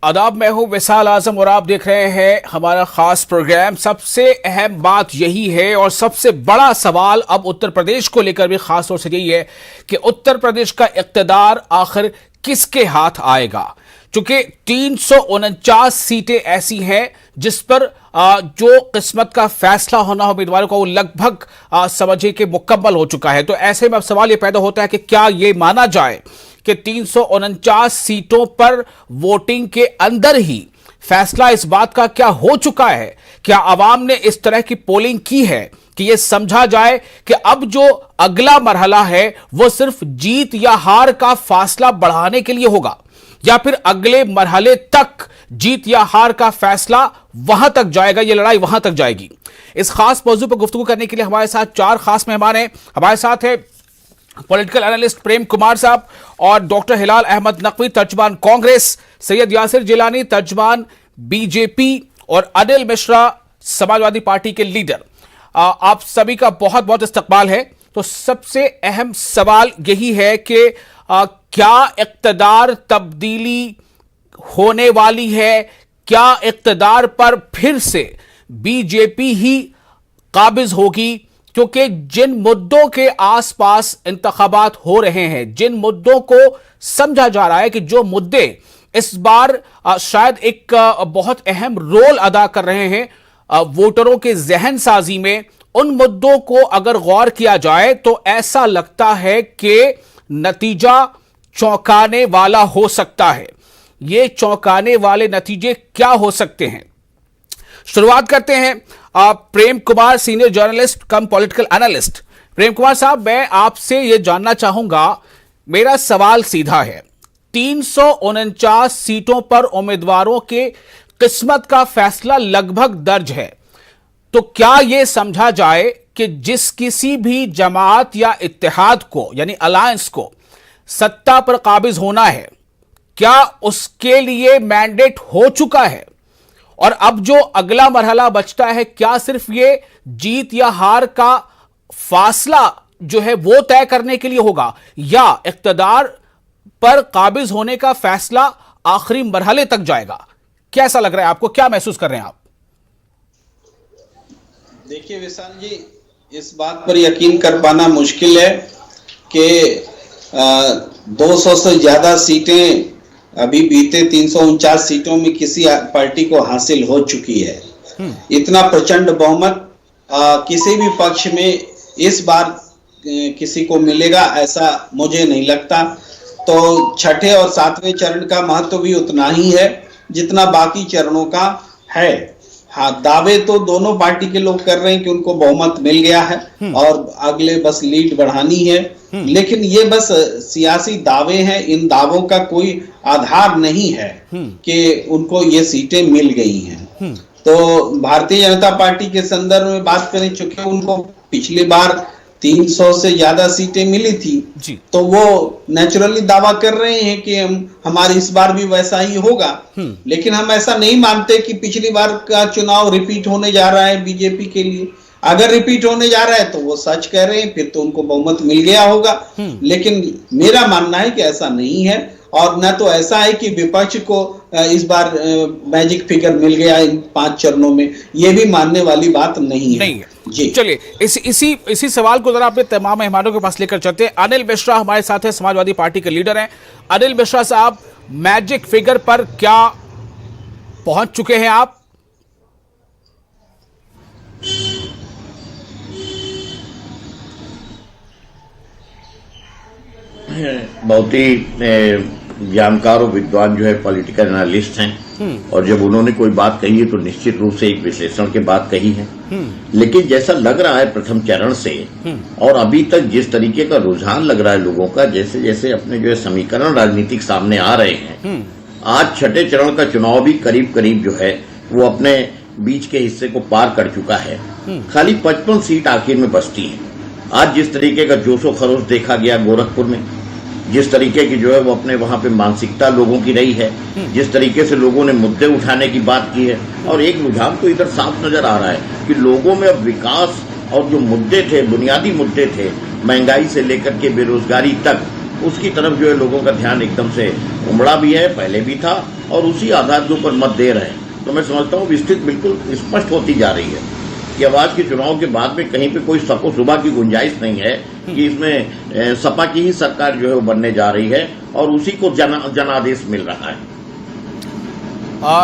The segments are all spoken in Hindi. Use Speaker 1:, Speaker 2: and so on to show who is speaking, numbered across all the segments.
Speaker 1: आदाब, मैं हूं विशाल आजम और आप देख रहे हैं हमारा खास प्रोग्राम। सबसे अहम बात यही है और सबसे बड़ा सवाल अब उत्तर प्रदेश को लेकर भी खास तौर से यही है कि उत्तर प्रदेश का इक़्तिदार आखिर किसके हाथ आएगा। चूंकि 349 सीटें ऐसी हैं जिस पर जो किस्मत का फैसला होना हो उम्मीदवारों को वो लगभग समझिए कि मुकम्मल हो चुका है। तो ऐसे में अब सवाल ये पैदा होता है कि क्या ये माना जाए कि 349 सीटों पर वोटिंग के अंदर ही फैसला इस बात का क्या हो चुका है? क्या आवाम ने इस तरह की पोलिंग की है कि यह समझा जाए कि अब जो अगला मरहला है वो सिर्फ जीत या हार का फासला बढ़ाने के लिए होगा, या फिर अगले मरहले तक जीत या हार का फैसला वहां तक जाएगा, ये लड़ाई वहां तक जाएगी? इस खास मौजू पर गुफ्तगू करने के लिए हमारे साथ 4 खास मेहमान हैं। हमारे साथ है पॉलिटिकल एनालिस्ट प्रेम कुमार साहब और डॉक्टर हिलाल अहमद नकवी, तर्जुमान कांग्रेस, सैयद यासिर जिलानी, तर्जुमान बीजेपी, और अनिल मिश्रा, समाजवादी पार्टी के लीडर। आप सभी का बहुत बहुत इस्तकबाल है। तो सबसे अहम सवाल यही है कि क्या इक़्तिदार तब्दीली होने वाली है? क्या इक़्तिदार पर फिर से बीजेपी ही काबिज होगी? क्योंकि जिन मुद्दों के आसपास इंतखाबात हो रहे हैं, जिन मुद्दों को समझा जा रहा है कि जो मुद्दे इस बार शायद एक बहुत अहम रोल अदा कर रहे हैं वोटरों के जहन साजी में, उन मुद्दों को अगर गौर किया जाए तो ऐसा लगता है कि नतीजा चौंकाने वाला हो सकता है। ये चौंकाने वाले नतीजे क्या हो सकते हैं? शुरुआत करते हैं प्रेम कुमार, सीनियर जर्नलिस्ट कम पॉलिटिकल एनालिस्ट। प्रेम कुमार साहब, मैं आपसे यह जानना चाहूंगा, मेरा सवाल सीधा है, 349 सीटों पर उम्मीदवारों के किस्मत का फैसला लगभग दर्ज है, तो क्या यह समझा जाए कि जिस किसी भी जमात या इत्तेहाद को यानी अलायंस को सत्ता पर काबिज होना है, क्या उसके लिए मैंडेट हो चुका है? और अब जो अगला मरहला बचता है, क्या सिर्फ ये जीत या हार का फासला जो है वो तय करने के लिए होगा, या इक़्तिदार पर काबिज होने का फैसला आखिरी मरहले तक जाएगा? कैसा लग रहा है आपको? क्या महसूस कर रहे हैं आप?
Speaker 2: देखिए विशाल जी, इस बात पर यकीन कर पाना मुश्किल है कि 200 से ज्यादा सीटें अभी बीते 349 सीटों में किसी पार्टी को हासिल हो चुकी है। इतना प्रचंड बहुमत किसी भी पक्ष में इस बार किसी को मिलेगा ऐसा मुझे नहीं लगता। तो छठे और 7वें चरण का महत्व भी उतना ही है जितना बाकी चरणों का है। हाँ, दावे तो दोनों पार्टी के लोग कर रहे हैं कि उनको बहुमत मिल गया है और अगले बस लीड बढ़ानी है, लेकिन ये बस सियासी दावे हैं। इन दावों का कोई आधार नहीं है कि उनको ये सीटें मिल गई हैं। तो भारतीय जनता पार्टी के संदर्भ में बात करें, चूंकि उनको पिछली बार 300 से ज्यादा सीटें मिली थी जी, तो वो नेचुरली दावा कर रहे हैं कि हमारे इस बार भी वैसा ही होगा। लेकिन हम ऐसा नहीं मानते कि पिछली बार का चुनाव रिपीट होने जा रहा है बीजेपी के लिए। अगर रिपीट होने जा रहा है तो वो सच कह रहे हैं, फिर तो उनको बहुमत मिल गया होगा। लेकिन मेरा मानना है कि ऐसा नहीं है, और न तो ऐसा है कि विपक्ष को इस बार मैजिक फिगर मिल गया इन 5 चरणों में। ये भी मानने वाली बात नहीं है जी।
Speaker 1: चलिए इसी सवाल को जरा अपने तमाम मेहमानों के पास लेकर चलते हैं। अनिल मिश्रा हमारे साथ है, समाजवादी पार्टी के लीडर हैं। अनिल मिश्रा साहब, मैजिक फिगर पर क्या पहुंच चुके हैं आप?
Speaker 3: बहुत ही जानकार और विद्वान जो है पॉलिटिकल एनालिस्ट हैं, और जब उन्होंने कोई बात कही है तो निश्चित रूप से एक विश्लेषण की बात कही है। लेकिन जैसा लग रहा है प्रथम चरण से और अभी तक जिस तरीके का रुझान लग रहा है लोगों का, जैसे जैसे अपने जो है समीकरण राजनीतिक सामने आ रहे हैं, आज छठे चरण का चुनाव भी करीब करीब जो है वो अपने बीच के हिस्से को पार कर चुका है। खाली 55 सीट आखिर में बचती है। आज जिस तरीके का जोशो खरोश देखा गया गोरखपुर में, जिस तरीके की जो है वो अपने वहां पे मानसिकता लोगों की रही है, जिस तरीके से लोगों ने मुद्दे उठाने की बात की है, और एक रुझान तो इधर साफ नजर आ रहा है कि लोगों में अब विकास और जो मुद्दे थे, बुनियादी मुद्दे थे, महंगाई से लेकर के बेरोजगारी तक, उसकी तरफ जो है लोगों का ध्यान एकदम से उमड़ा भी है, पहले भी था और उसी आधार के ऊपर मत दे रहे हैं। तो मैं समझता हूँ स्थिति बिल्कुल स्पष्ट होती जा रही है कि अब आज के चुनाव के बाद में कहीं पे कोई सपो सुबह की गुंजाइश नहीं है कि इसमें सपा की ही सरकार जो है वो बनने जा रही है और उसी को जनादेश मिल रहा है।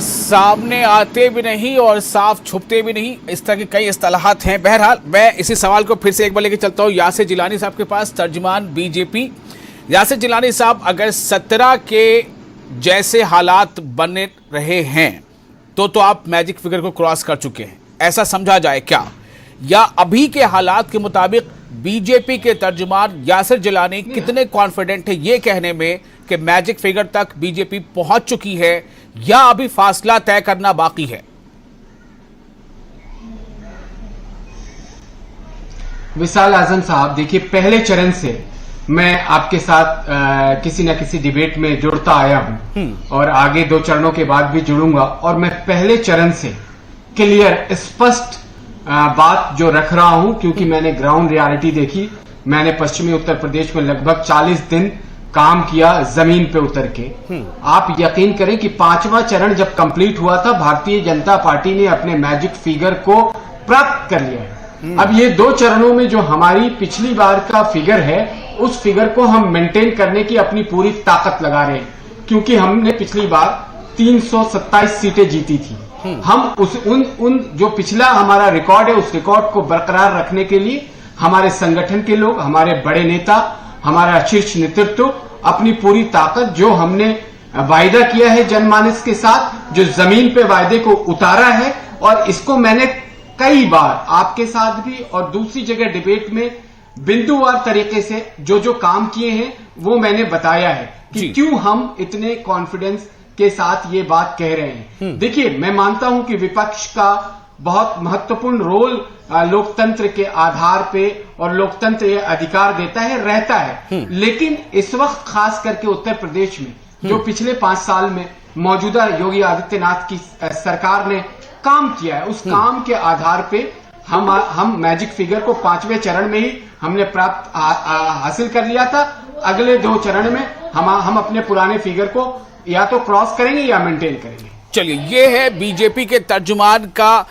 Speaker 1: सामने आते भी नहीं और साफ छुपते भी नहीं, इस तरह की कई इस्तेलाहात हैं। बहरहाल मैं इसी सवाल को फिर से एक बार लेके चलता हूँ यासिर जिलानी साहब के पास, तर्जुमान बीजेपी। यासिर जिलानी साहब, अगर 17 के जैसे हालात बने रहे हैं तो आप मैजिक फिगर को क्रॉस कर चुके हैं, ऐसा समझा जाए क्या? या अभी के हालात के मुताबिक बीजेपी के तर्जुमान यासिर जिलानी कितने कॉन्फिडेंट है ये कहने में कि मैजिक फिगर तक बीजेपी पहुंच चुकी है, या अभी फासला तय करना बाकी है?
Speaker 4: विशाल आजम साहब, देखिए, पहले चरण से मैं आपके साथ किसी न किसी डिबेट में जुड़ता आया हूं और आगे 2 चरणों के बाद भी जुड़ूंगा, और मैं पहले चरण से क्लियर स्पष्ट बात जो रख रहा हूं, क्योंकि मैंने ग्राउंड रियलिटी देखी। मैंने पश्चिमी उत्तर प्रदेश में लगभग 40 दिन काम किया जमीन पे उतर के। आप यकीन करें कि 5वां चरण जब कंप्लीट हुआ था, भारतीय जनता पार्टी ने अपने मैजिक फिगर को प्राप्त कर लिया है। अब ये 2 चरणों में जो हमारी पिछली बार का फिगर है, उस फिगर को हम मेंटेन करने की अपनी पूरी ताकत लगा रहे हैं, क्योंकि हमने पिछली बार 327 सीटें जीती थी। हम उन जो पिछला हमारा रिकॉर्ड है, उस रिकॉर्ड को बरकरार रखने के लिए हमारे संगठन के लोग, हमारे बड़े नेता, हमारा शीर्ष नेतृत्व अपनी पूरी ताकत, जो हमने वायदा किया है जनमानस के साथ, जो जमीन पे वायदे को उतारा है, और इसको मैंने कई बार आपके साथ भी और दूसरी जगह डिबेट में बिंदुवार तरीके से जो काम किए हैं वो मैंने बताया है कि क्यों हम इतने कॉन्फिडेंस के साथ ये बात कह रहे हैं। देखिए, मैं मानता हूं कि विपक्ष का बहुत महत्वपूर्ण रोल लोकतंत्र के आधार पे, और लोकतंत्र ये अधिकार देता है, रहता है। लेकिन इस वक्त खास करके उत्तर प्रदेश में जो पिछले 5 साल में मौजूदा योगी आदित्यनाथ की सरकार ने काम किया है, उस काम के आधार पे हम मैजिक फिगर को 5वें चरण में ही हमने प्राप्त हासिल कर लिया था। अगले 2 चरण में हम अपने पुराने फिगर को या तो क्रॉस करेंगे या मेंटेन करेंगे।
Speaker 1: चलिए, ये है बीजेपी के तर्जुमान का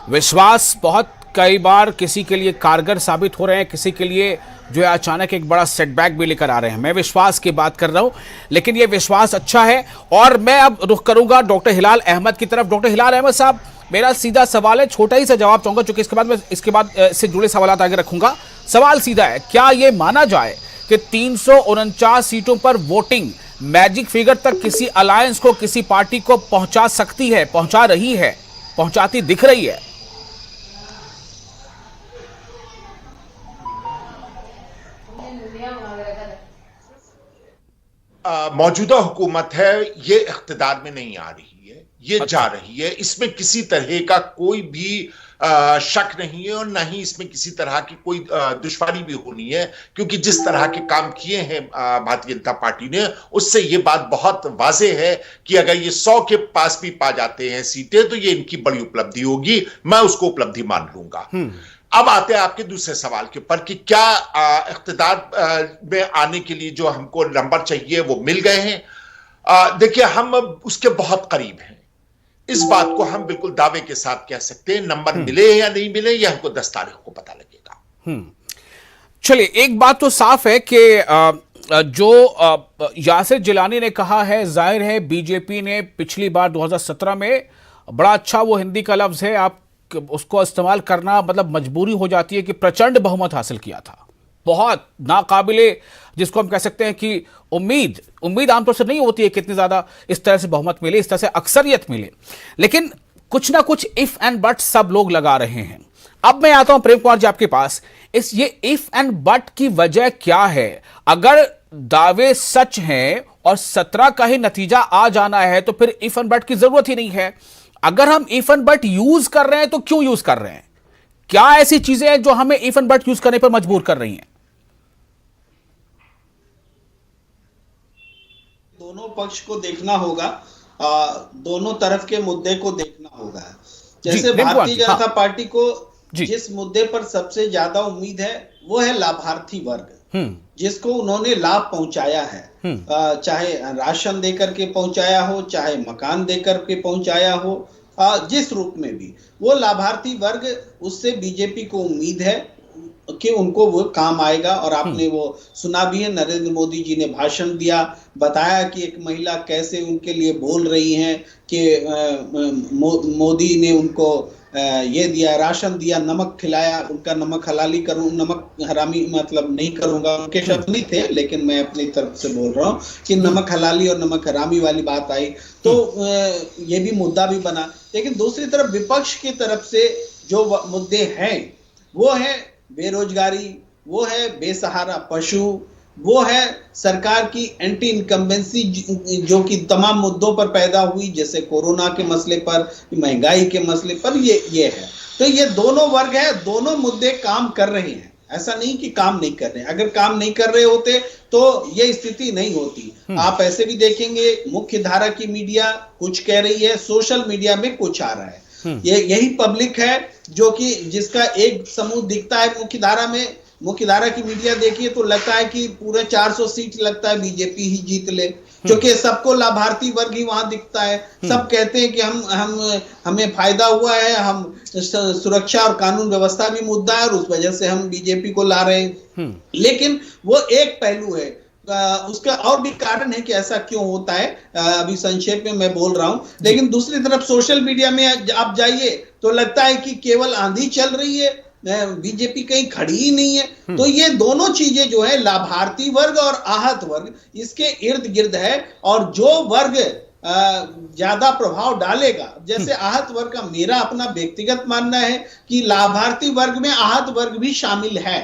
Speaker 1: विश्वास बहुत कई बार किसी के लिए कारगर साबित हो रहे हैं, किसी के लिए जो है अचानक एक बड़ा सेटबैक भी लेकर आ रहे हैं। मैं विश्वास की बात कर रहा हूं, लेकिन ये विश्वास अच्छा है। और मैं अब रुख करूंगा डॉक्टर हिलाल अहमद की तरफ। डॉक्टर हिलाल अहमद साहब, मेरा सीधा सवाल है, छोटा ही सा जवाब चाहूंगा, क्योंकि इसके बाद इससे जुड़े सवाल आगे रखूंगा। सवाल सीधा है, क्या यह माना जाए कि 349 सीटों पर वोटिंग मैजिक फिगर तक किसी अलायंस को, किसी पार्टी को पहुंचा सकती है, पहुंचा रही है, पहुंचाती दिख रही है?
Speaker 5: मौजूदा हुकूमत है, ये इख्तिदार में नहीं आ रही है, ये जा रही है। इसमें किसी तरह का कोई भी शक नहीं है, और ना ही इसमें किसी तरह की कोई दुश्वारी भी होनी है, क्योंकि जिस तरह के काम किए हैं भारतीय जनता पार्टी ने, उससे ये बात बहुत वाज़ेह है कि अगर ये 100 के पास भी पा जाते हैं सीटें, तो ये इनकी बड़ी उपलब्धि होगी। मैं उसको उपलब्धि मान लूंगा। अब आते हैं आपके दूसरे सवाल के ऊपर कि क्या इख्तिदार में आने के लिए जो हमको नंबर चाहिए वो मिल गए हैं। देखिए, हम उसके बहुत करीब हैं। इस बात को हम बिल्कुल दावे के साथ कह सकते हैं। नंबर मिले या नहीं मिले, यह हमको 10 तारीख को पता लगेगा।
Speaker 1: चलिए, एक बात तो साफ है कि जो यासिर जिलानी ने कहा है, जाहिर है बीजेपी ने पिछली बार 2017 में, बड़ा अच्छा वो हिंदी का लफ्ज है, आप उसको इस्तेमाल करना मतलब मजबूरी हो जाती है, कि प्रचंड बहुमत हासिल किया था। बहुत नाकाबिले, जिसको हम कह सकते हैं कि उम्मीद आमतौर से नहीं होती है कि इतनी ज्यादा इस तरह से बहुमत मिले, इस तरह से अक्सरियत मिले, लेकिन कुछ ना कुछ इफ एंड बट सब लोग लगा रहे हैं। अब मैं आता हूं प्रेम कुमार जी आपके पास, ये इफ एंड बट की वजह क्या है? अगर दावे सच हैं और 17 का ही नतीजा आ जाना है, तो फिर इफ एंड बट की जरूरत ही नहीं है। अगर हम इफ एंड बट यूज कर रहे हैं, तो क्यों यूज कर रहे हैं? क्या ऐसी चीजें हैं जो हमें इफ एंड बट यूज करने पर मजबूर कर रही हैं?
Speaker 2: दोनों पक्ष को देखना होगा, दोनों तरफ के मुद्दे को देखना होगा। जैसे भारतीय जनता पार्टी को जिस मुद्दे पर सबसे ज्यादा उम्मीद है, वो है लाभार्थी वर्ग। जिसको उन्होंने लाभ पहुंचाया है, चाहे राशन देकर के पहुंचाया हो, चाहे मकान देकर के पहुंचाया हो, जिस रूप में भी, वो लाभार्थी वर्ग, उससे बीजेपी को उम्मीद है कि उनको वो काम आएगा। और आपने वो सुना भी है, नरेंद्र मोदी जी ने भाषण दिया, बताया कि एक महिला कैसे उनके लिए बोल रही हैं कि मोदी ने उनको ये दिया, राशन दिया, नमक खिलाया, उनका नमक हलाली करूं, नमक हरामी मतलब नहीं करूंगा, उनके शब्द नहीं थे, लेकिन मैं अपनी तरफ से बोल रहा हूं कि नमक हलाली और नमक हरामी वाली बात आई तो ये भी मुद्दा भी बना। लेकिन दूसरी तरफ विपक्ष की तरफ से जो मुद्दे हैं वो है बेरोजगारी, वो है बेसहारा पशु, वो है सरकार की एंटी इनकम्बेंसी जो कि तमाम मुद्दों पर पैदा हुई, जैसे कोरोना के मसले पर, महंगाई के मसले पर, ये है। तो ये दोनों वर्ग है, दोनों मुद्दे काम कर रहे हैं, ऐसा नहीं कि काम नहीं कर रहे हैं। अगर काम नहीं कर रहे होते तो ये स्थिति नहीं होती। आप ऐसे भी देखेंगे मुख्य धारा की मीडिया कुछ कह रही है, सोशल मीडिया में कुछ आ रहा है। यही पब्लिक है जो कि जिसका एक समूह दिखता है मुख्यधारा में, मुख्यधारा की मीडिया देखिए तो लगता है कि पूरे 400 सीट लगता है बीजेपी ही जीत ले, क्योंकि सबको लाभार्थी वर्ग ही वहां दिखता है। सब कहते हैं कि हमें फायदा हुआ है, हम सुरक्षा और कानून व्यवस्था भी मुद्दा है और उस वजह से हम बीजेपी को ला रहे हैं। लेकिन वो एक पहलू है, उसका और भी कारण है कि ऐसा क्यों होता है, अभी संक्षेप में मैं बोल रहा हूं। लेकिन दूसरी तरफ सोशल मीडिया में आप जाइए तो लगता है कि केवल आंधी चल रही है, बीजेपी कहीं खड़ी ही नहीं है। तो ये दोनों चीजें जो है, लाभार्थी वर्ग और आहत वर्ग, इसके इर्द गिर्द है। और जो वर्ग ज्यादा प्रभाव डालेगा, जैसे आहत वर्ग का, मेरा अपना व्यक्तिगत मानना है कि लाभार्थी वर्ग में आहत वर्ग भी शामिल है।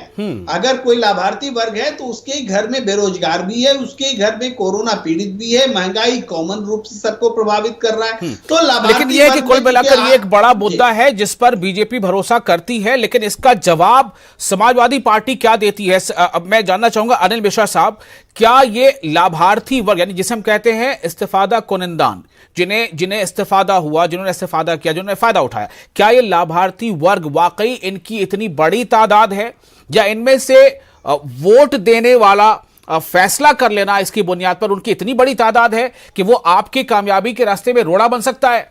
Speaker 2: अगर कोई लाभार्थी वर्ग है तो उसके घर में बेरोजगार भी है, उसके घर में कोरोना पीड़ित भी है, महंगाई कॉमन रूप से सबको प्रभावित कर रहा है। तो लाभार्थी,
Speaker 1: लेकिन ये कि कुल मिलाकर ये एक बड़ा मुद्दा है जिस पर बीजेपी भरोसा करती है, लेकिन इसका जवाब समाजवादी पार्टी क्या देती है? अब मैं जानना चाहूंगा अनिल मिश्रा साहब, क्या ये लाभार्थी वर्ग, यानी जिसे हम कहते हैं इस्तीफादा कुनिंदान, जिन्हें इस्तीफादा हुआ, जिन्होंने इस्तीफादा किया, जिन्होंने फायदा उठाया, क्या ये लाभार्थी वर्ग वाकई इनकी इतनी बड़ी तादाद है, या इनमें से वोट देने वाला फैसला कर लेना इसकी बुनियाद पर उनकी इतनी बड़ी तादाद है कि वो आपकी कामयाबी के रास्ते में रोड़ा बन सकता है,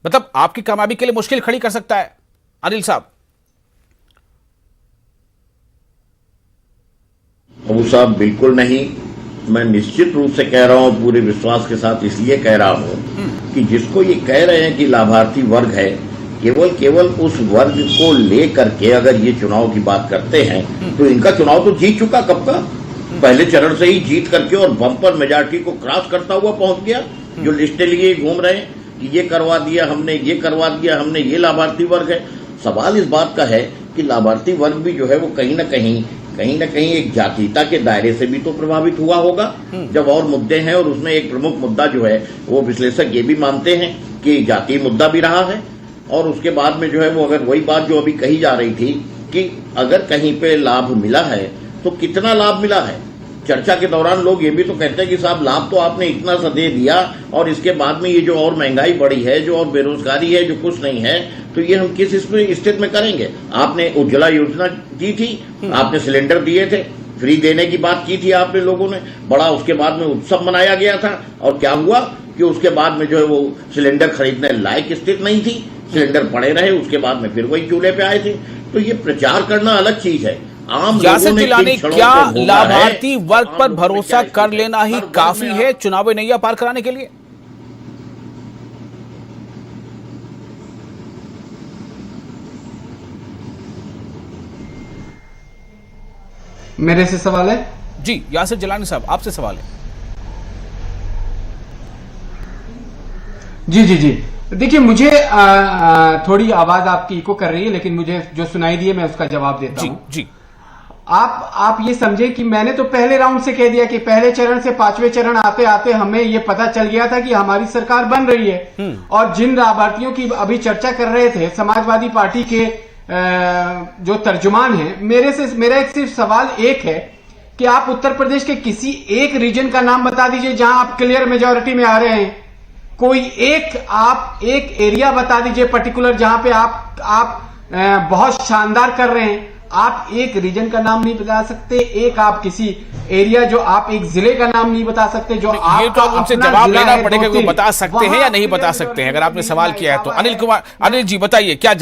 Speaker 1: मतलब आपकी कामयाबी के लिए मुश्किल खड़ी कर सकता है? अनिल साहब।
Speaker 3: अबू साहब, बिल्कुल नहीं। मैं निश्चित रूप से कह रहा हूं, पूरे विश्वास के साथ इसलिए कह रहा हूं कि जिसको ये कह रहे हैं कि लाभार्थी वर्ग है, केवल उस वर्ग को लेकर के अगर ये चुनाव की बात करते हैं तो इनका चुनाव तो जीत चुका कब का, पहले चरण से ही जीत करके और बम्पर मेजॉरिटी को क्रॉस करता हुआ पहुंच गया। जो लिस्टें लिए घूम रहे हैं कि ये करवा दिया हमने, ये करवा दिया हमने, ये लाभार्थी वर्ग है। सवाल इस बात का है कि लाभार्थी वर्ग भी जो है वो कहीं ना कहीं एक जातीयता के दायरे से भी तो प्रभावित हुआ होगा, जब और मुद्दे हैं। और उसमें एक प्रमुख मुद्दा जो है वो विश्लेषक ये भी मानते हैं कि जातीय मुद्दा भी रहा है। और उसके बाद में जो है वो, अगर वही बात जो अभी कही जा रही थी कि अगर कहीं पे लाभ मिला है तो कितना लाभ मिला है, चर्चा के दौरान लोग ये भी तो कहते हैं कि साहब लाभ तो आपने इतना सा दे दिया और इसके बाद में ये जो और महंगाई बढ़ी है, जो और बेरोजगारी है, जो कुछ नहीं है, तो ये हम किस इसमें स्थिति में करेंगे? आपने उज्ज्वला योजना दी थी, आपने सिलेंडर दिए थे, फ्री देने की बात की थी आपने लोगों ने, बड़ा उसके बाद में उत्सव मनाया गया था। और क्या हुआ कि उसके बाद में जो है वो सिलेंडर खरीदने लायक स्थिति नहीं थी, सिलेंडर पड़े रहे, उसके बाद में फिर वही चूल्हे पे आए थे। तो ये प्रचार करना अलग चीज है।
Speaker 1: यासिर जिलानी, क्या लाभार्थी वर्ग पर भरोसा कर लेना ही काफी है चुनावी नैया पार कराने के लिए?
Speaker 4: मेरे से सवाल है?
Speaker 1: जी यासिर जिलानी साहब, आपसे सवाल है।
Speaker 4: जी देखिए, मुझे थोड़ी आवाज आपकी इको कर रही है, लेकिन मुझे जो सुनाई दी है मैं उसका जवाब देता हूं।
Speaker 1: जी
Speaker 4: आप ये समझे कि मैंने तो पहले राउंड से कह दिया कि पहले चरण से पांचवें चरण आते आते हमें ये पता चल गया था कि हमारी सरकार बन रही है। और जिन लाभार्थियों की अभी चर्चा कर रहे थे, समाजवादी पार्टी के जो तर्जुमान हैं, मेरा सिर्फ सवाल एक है कि आप उत्तर प्रदेश के किसी एक रीजन का नाम बता दीजिए जहां आप क्लियर मेजॉरिटी में आ रहे हैं। कोई एक एरिया बता दीजिए पर्टिकुलर जहां पे आप बहुत शानदार कर रहे हैं। आप एक रीजन का नाम नहीं बता सकते, एक आप किसी एरिया जो आप एक जिले का नाम नहीं बता सकते, जो आप
Speaker 1: ये तो अब उनसे जवाब लेना पड़ेगा, वो बता सकते हैं या नहीं बता सकते हैं। अगर आपने सवाल किया है तो अनिल जी बताइए क्या